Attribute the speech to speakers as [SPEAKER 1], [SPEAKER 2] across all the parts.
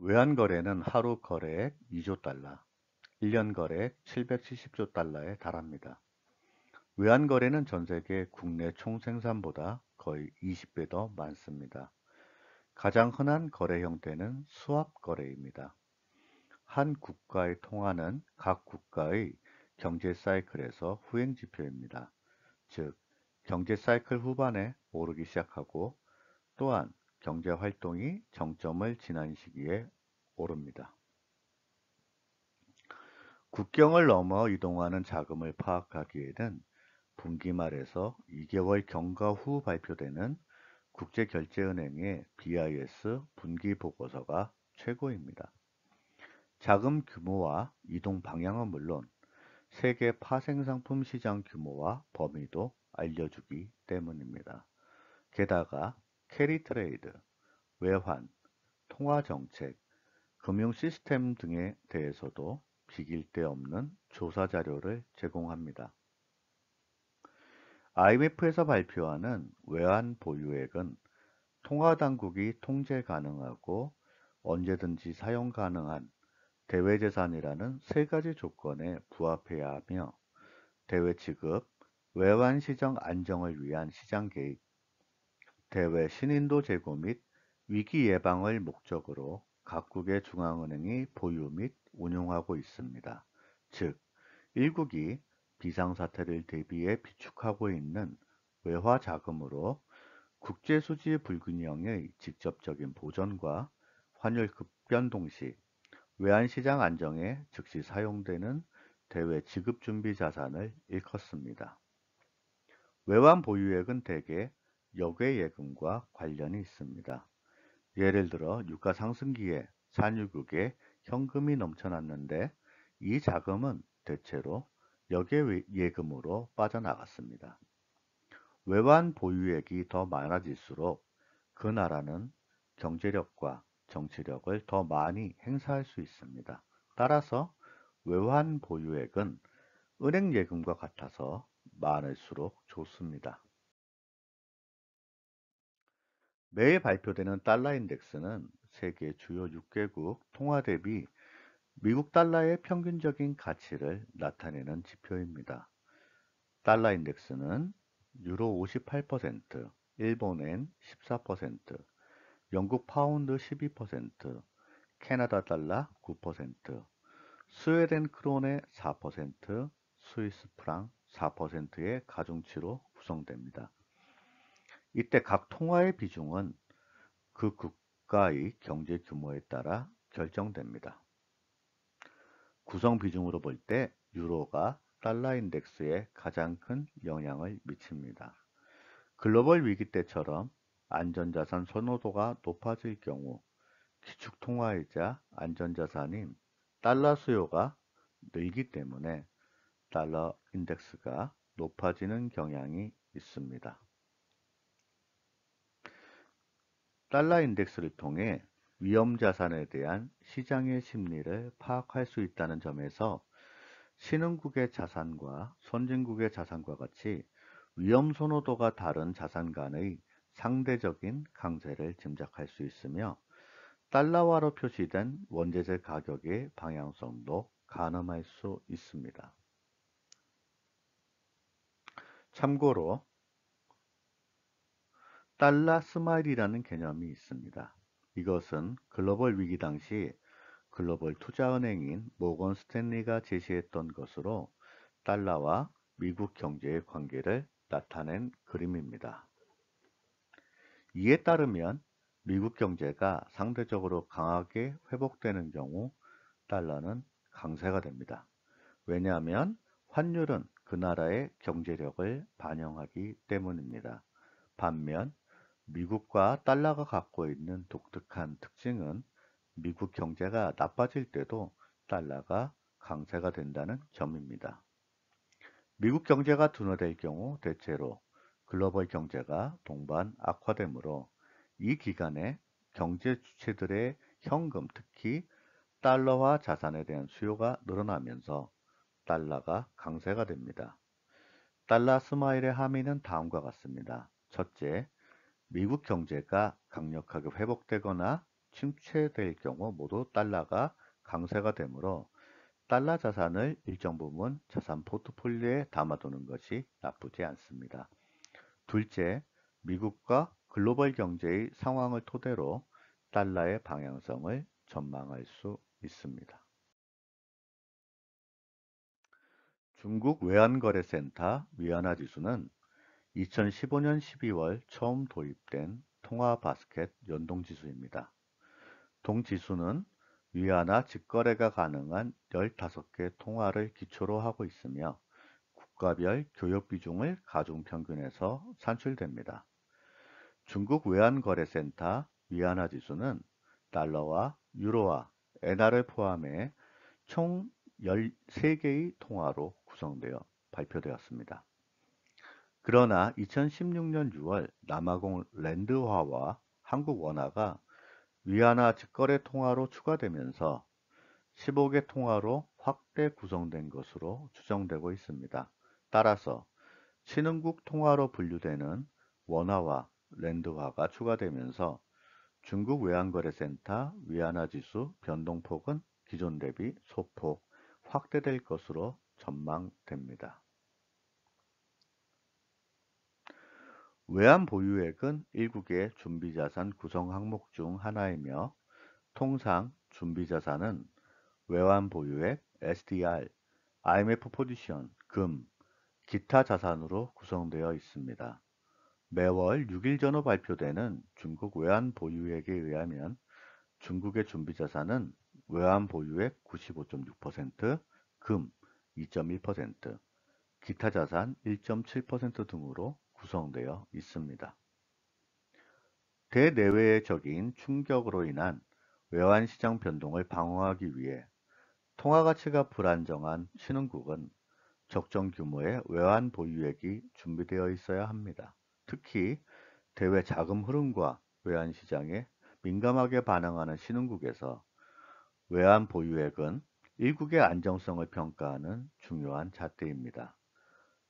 [SPEAKER 1] 외환거래는 하루 거래액 2조 달러, 1년 거래액 770조 달러에 달합니다. 외환거래는 전 세계 국내 총생산보다 거의 20배 더 많습니다. 가장 흔한 거래 형태는 수합거래입니다. 한 국가의 통화는 각 국가의 경제 사이클에서 후행 지표입니다. 즉, 경제 사이클 후반에 오르기 시작하고 또한 경제 활동이 정점을 지난 시기에 오릅니다. 국경을 넘어 이동하는 자금을 파악하기에는 분기 말에서 2개월 경과 후 발표되는 국제결제은행의 BIS 분기 보고서가 최고입니다. 자금 규모와 이동 방향은 물론 세계 파생상품 시장 규모와 범위도 알려주기 때문입니다. 게다가 캐리 트레이드, 외환, 통화 정책, 금융 시스템 등에 대해서도 비길 데 없는 조사 자료를 제공합니다. IMF에서 발표하는 외환 보유액은 통화 당국이 통제 가능하고 언제든지 사용 가능한 대외재산이라는 세 가지 조건에 부합해야 하며 대외 지급, 외환 시장 안정을 위한 시장 개입, 대외 신인도 제고 및 위기 예방을 목적으로 각국의 중앙은행이 보유 및 운용하고 있습니다. 즉, 일국이 비상사태를 대비해 비축하고 있는 외화 자금으로 국제수지 불균형의 직접적인 보전과 환율 급변동 시 외환시장 안정에 즉시 사용되는 대외 지급준비 자산을 일컫습니다. 외환 보유액은 대개 역외예금과 관련이 있습니다. 예를 들어 유가 상승기에 산유국에 현금이 넘쳐났는데 이 자금은 대체로 역외예금으로 빠져나갔습니다. 외환 보유액이 더 많아질수록 그 나라는 경제력과 정치력을 더 많이 행사할 수 있습니다. 따라서 외환 보유액은 은행 예금과 같아서 많을수록 좋습니다. 매일 발표되는 달러 인덱스는 세계 주요 6개국 통화 대비 미국 달러의 평균적인 가치를 나타내는 지표입니다. 달러 인덱스는 유로 58%, 일본엔 14%, 영국 파운드 12%, 캐나다 달러 9%, 스웨덴 크론의 4%, 스위스 프랑 4%의 가중치로 구성됩니다. 이때 각 통화의 비중은 그 국가의 경제 규모에 따라 결정됩니다. 구성 비중으로 볼 때 유로가 달러 인덱스에 가장 큰 영향을 미칩니다. 글로벌 위기 때처럼 안전자산 선호도가 높아질 경우 기축통화이자 안전자산인 달러 수요가 늘기 때문에 달러 인덱스가 높아지는 경향이 있습니다. 달러 인덱스를 통해 위험자산에 대한 시장의 심리를 파악할 수 있다는 점에서 신흥국의 자산과 선진국의 자산과 같이 위험 선호도가 다른 자산 간의 상대적인 강세를 짐작할 수 있으며 달러화로 표시된 원재재 가격의 방향성도 가늠할 수 있습니다. 참고로 달러 스마일이라는 개념이 있습니다. 이것은 글로벌 위기 당시 글로벌 투자은행인 모건 스탠리가 제시했던 것으로 달러와 미국 경제의 관계를 나타낸 그림입니다. 이에 따르면 미국 경제가 상대적으로 강하게 회복되는 경우 달러는 강세가 됩니다. 왜냐하면 환율은 그 나라의 경제력을 반영하기 때문입니다. 반면 미국과 달러가 갖고 있는 독특한 특징은 미국 경제가 나빠질 때도 달러가 강세가 된다는 점입니다. 미국 경제가 둔화될 경우 대체로 글로벌 경제가 동반 악화되므로 이 기간에 경제 주체들의 현금, 특히 달러화 자산에 대한 수요가 늘어나면서 달러가 강세가 됩니다. 달러 스마일의 함의는 다음과 같습니다. 첫째, 미국 경제가 강력하게 회복되거나 침체될 경우 모두 달러가 강세가 되므로 달러 자산을 일정 부분 자산 포트폴리오에 담아두는 것이 나쁘지 않습니다. 둘째, 미국과 글로벌 경제의 상황을 토대로 달러의 방향성을 전망할 수 있습니다. 중국 외환거래센터 위안화 지수는 2015년 12월 처음 도입된 통화 바스켓 연동지수입니다. 동지수는 위안화 직거래가 가능한 15개 통화를 기초로 하고 있으며 국가별 교역 비중을 가중 평균해서 산출됩니다. 중국 외환거래센터 위안화 지수는 달러와 유로와 엔화를 포함해 총 13개의 통화로 구성되어 발표되었습니다. 그러나 2016년 6월 남아공 랜드화와 한국 원화가 위안화 직거래 통화로 추가되면서 15개 통화로 확대 구성된 것으로 추정되고 있습니다. 따라서 신흥국 통화로 분류되는 원화와 랜드화가 추가되면서 중국 외환거래센터 위안화 지수 변동폭은 기존 대비 소폭 확대될 것으로 전망됩니다. 외환 보유액은 일국의 준비자산 구성 항목 중 하나이며 통상 준비자산은 외환 보유액, SDR, IMF 포지션, 금, 기타 자산으로 구성되어 있습니다. 매월 6일 전후 발표되는 중국 외환 보유액에 의하면 중국의 준비자산은 외환 보유액 95.6%, 금 2.1%, 기타 자산 1.7% 등으로 구성되어 있습니다. 대내외적인 충격으로 인한 외환시장 변동을 방어하기 위해 통화가치가 불안정한 신흥국은 적정 규모의 외환 보유액이 준비되어 있어야 합니다. 특히 대외 자금 흐름과 외환시장에 민감하게 반응하는 신흥국에서 외환 보유액은 일국의 안정성을 평가하는 중요한 잣대입니다.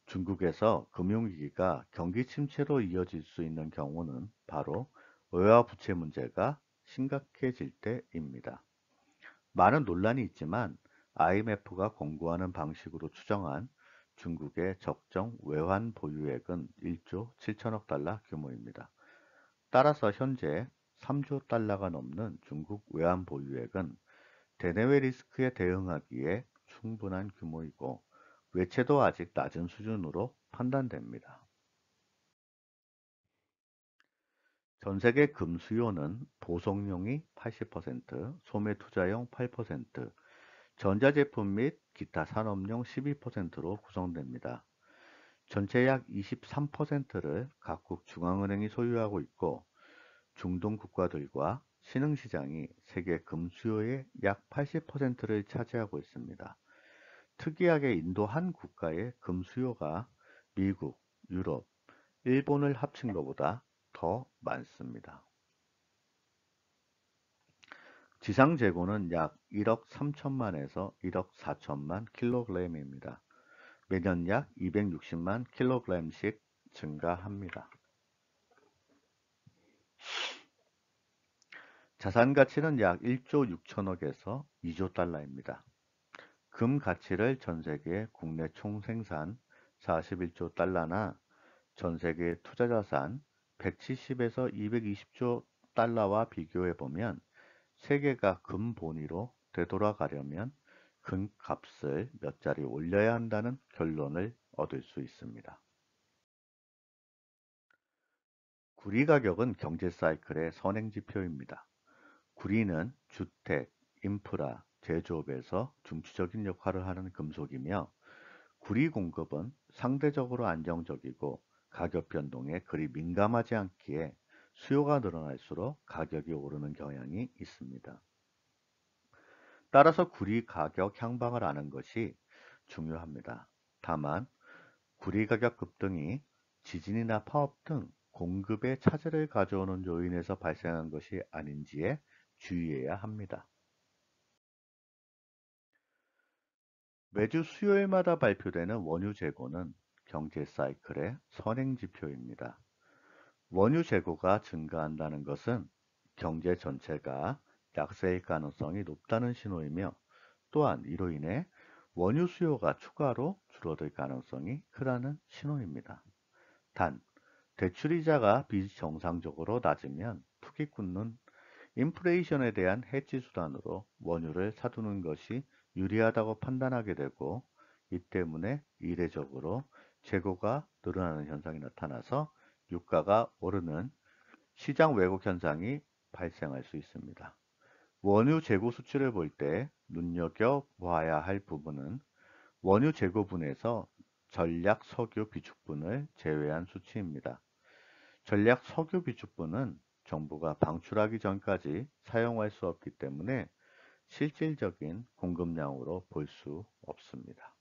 [SPEAKER 1] 중국에서 금융위기가 경기 침체로 이어질 수 있는 경우는 바로 외화 부채 문제가 심각해질 때입니다. 많은 논란이 있지만 IMF가 권고하는 방식으로 추정한 중국의 적정 외환 보유액은 1조 7천억 달러 규모입니다. 따라서 현재 3조 달러가 넘는 중국 외환 보유액은 대내외 리스크에 대응하기에 충분한 규모이고 외채도 아직 낮은 수준으로 판단됩니다. 전 세계 금 수요는 보석용이 80%, 소매 투자용 8%, 전자제품 및 기타 산업용 12%로 구성됩니다. 전체 약 23%를 각국 중앙은행이 소유하고 있고 중동 국가들과 신흥시장이 세계 금 수요의 약 80%를 차지하고 있습니다. 특이하게 인도 한 국가의 금 수요가 미국, 유럽, 일본을 합친 것보다 더 많습니다. 지상 재고는 약 1억 3천만에서 1억 4천만 킬로그램입니다. 매년 약 260만 킬로그램씩 증가합니다. 자산 가치는 약 1조 6천억에서 2조 달러입니다. 금 가치를 전 세계 국내 총생산 41조 달러나 전 세계 투자자산 170에서 220조 달러와 비교해 보면 세계가 금 본위로 되돌아가려면 금값을 몇 자리 올려야 한다는 결론을 얻을 수 있습니다. 구리 가격은 경제 사이클의 선행지표입니다. 구리는 주택, 인프라, 제조업에서 중추적인 역할을 하는 금속이며 구리 공급은 상대적으로 안정적이고 가격 변동에 그리 민감하지 않기에 수요가 늘어날수록 가격이 오르는 경향이 있습니다. 따라서 구리 가격 향방을 아는 것이 중요합니다. 다만 구리 가격 급등이 지진이나 파업 등 공급에 차질을 가져오는 요인에서 발생한 것이 아닌지에 주의해야 합니다. 매주 수요일마다 발표되는 원유 재고는 경제 사이클의 선행 지표입니다. 원유 재고가 증가한다는 것은 경제 전체가 약세일 가능성이 높다는 신호이며 또한 이로 인해 원유 수요가 추가로 줄어들 가능성이 크다는 신호입니다. 단, 대출이자가 비정상적으로 낮으면 투기꾼은 인플레이션에 대한 해지 수단으로 원유를 사두는 것이 유리하다고 판단하게 되고 이 때문에 이례적으로 재고가 늘어나는 현상이 나타나서 유가가 오르는 시장 왜곡 현상이 발생할 수 있습니다. 원유 재고 수치를 볼 때 눈여겨봐야 할 부분은 원유 재고분에서 전략 석유 비축분을 제외한 수치입니다. 전략 석유 비축분은 정부가 방출하기 전까지 사용할 수 없기 때문에 실질적인 공급량으로 볼 수 없습니다.